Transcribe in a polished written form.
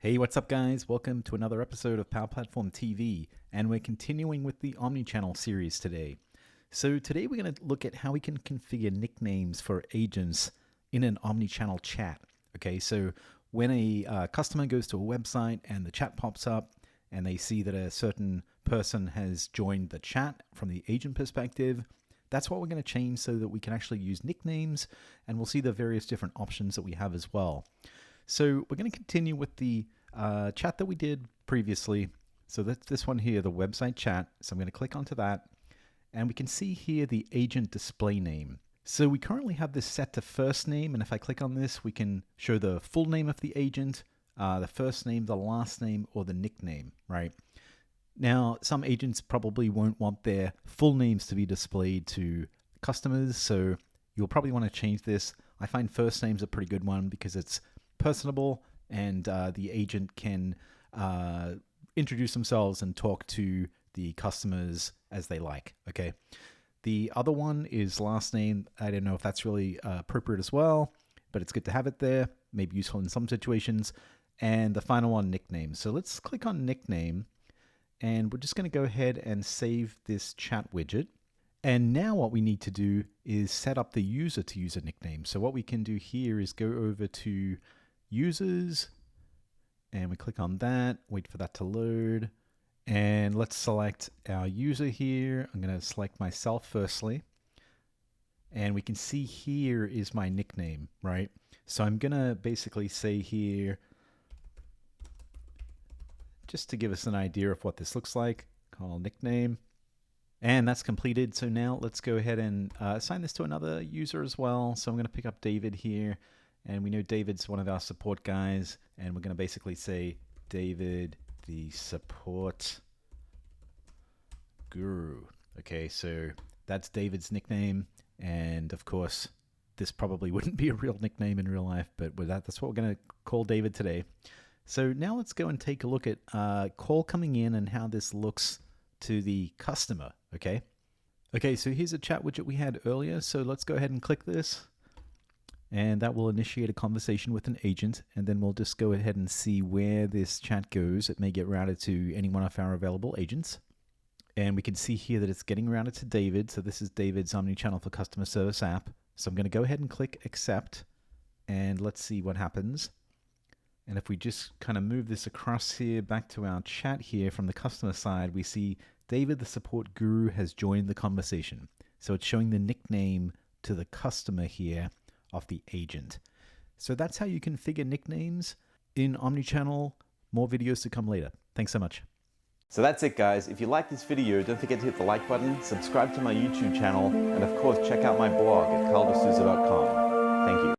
Hey, what's up guys? Welcome to another episode of Power Platform TV, and we're continuing with the Omnichannel series today. So today we're going to look at how we can configure nicknames for agents in an Omnichannel chat. Okay, so when a customer goes to a website and the chat pops up and they see that a certain person has joined the chat from the agent perspective, that's what we're going to change so that we can actually use nicknames, and we'll see the various different options that we have as well. So we're going to continue with the chat that we did previously. So that's this one here, the website chat. So I'm going to click onto that, and we can see here the agent display name. So we currently have this set to first name, and if I click on this, we can show the full name of the agent, the first name, the last name, or the nickname, right? Now, some agents probably won't want their full names to be displayed to customers, so you'll probably want to change this. I find first name's a pretty good one because it's personable, and the agent can introduce themselves and talk to the customers as they like. Okay. The other one is last name. I don't know if that's really appropriate as well, but it's good to have it there. Maybe useful in some situations. And the final one, nickname. So let's click on nickname, and we're just going to go ahead and save this chat widget. And now what we need to do is set up the user to use a nickname. So what we can do here is go over to users, and we click on that, wait for that to load, and let's select our user here. I'm going to select myself firstly, and we can see here is my nickname, right? So I'm going to basically say here, just to give us an idea of what this looks like, call nickname, and that's completed. So now let's go ahead and assign this to another user as well. So I'm going to pick up David here. And we know David's one of our support guys, and we're going to basically say David, the support guru. Okay, so that's David's nickname, and of course, this probably wouldn't be a real nickname in real life, but with that's what we're going to call David today. So now let's go and take a look at call coming in and how this looks to the customer. Okay. Okay, so here's a chat widget we had earlier. So let's go ahead and click this. And that will initiate a conversation with an agent, and then we'll just go ahead and see where this chat goes. It may get routed to any one of our available agents. And we can see here that it's getting routed to David. So this is David's Omnichannel for Customer Service app. So I'm going to go ahead and click accept, and let's see what happens. And if we just kind of move this across here back to our chat here from the customer side, we see David, the support guru, has joined the conversation. So it's showing the nickname to the customer here of the agent. So that's how you configure nicknames in Omnichannel. More videos to come later. Thanks so much. So that's it guys. If you like this video, don't forget to hit the like button, subscribe to my YouTube channel, and of course check out my blog at carldesouza.com. Thank you.